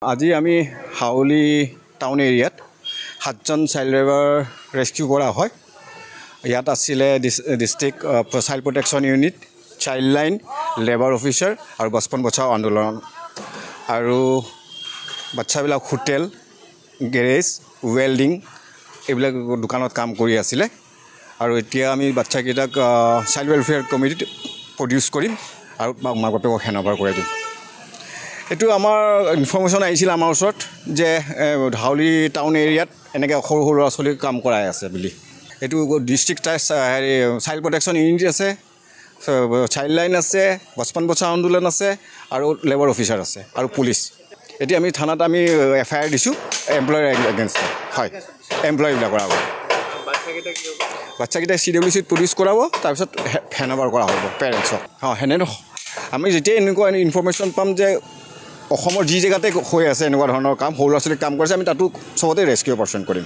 আজি আমি হাউলি টাউন এৰিয়াত 7জন চাইল্ড লেবাৰ ৰেস্কিউ কৰা হয়। ইয়াত আছিলে district child protection unit, child line, labour officer আৰু বচপন বচাও আন্দোলন। আৰু বাচ্চাবিলাক হোটেল, গেৰেজ, ৱেল্ডিং এইবিলাক দোকানত কাম কৰি আছিলে। আৰু এতিয়া আমি বাচ্চাকেইটাক চাইল্ড ৱেলফেয়াৰ কমিটিত প্ৰডিউচ কৰিম আৰু মাক বাপেকক হেণ্ডঅভাৰ কৰাই দিম। এইটো আমাৰ ইনফৰ্মেশ্যন আহিছিল আমাৰ ওচৰত যে হাউলি টাউন এৰিয়াত এনেকৈ সৰু সৰু ল'ৰা ছোৱালীক কাম কৰাই আছে বুলি। এইটো ডিষ্ট্ৰিক্ট চাইল্ড প্ৰটেকশ্যন ইউনিট আছে, চাইল্ড লাইন আছে, বচপন বচাও আন্দোলন আছে আৰু লেবাৰ অফিচাৰ আছে আৰু পুলিচ। এতিয়া আমি থানাত FIR দিছোঁ এমপ্লয়ৰ এগেইনষ্ট। হয়, এমপ্লয়ীবিলাকৰ আগত বাচ্চাকেইটাই CWCত প্ৰডিউচ কৰাব, তাৰপিছত হেণ্ডঅভাৰ কৰা হ'ব পেৰেণ্টছক। সেনে আমি যেতিয়া এনেকুৱা ইনফৰ্মেশ্যন পাম যে অসমৰ যি জেগাতে হৈ আছে এনেকুৱা ধৰণৰ কাম, সৰু ল'ৰা ছোৱালীক কাম কৰিছে, আমি তাতো চবতে ৰেস্কিউ অপাৰেশ্যন কৰিম।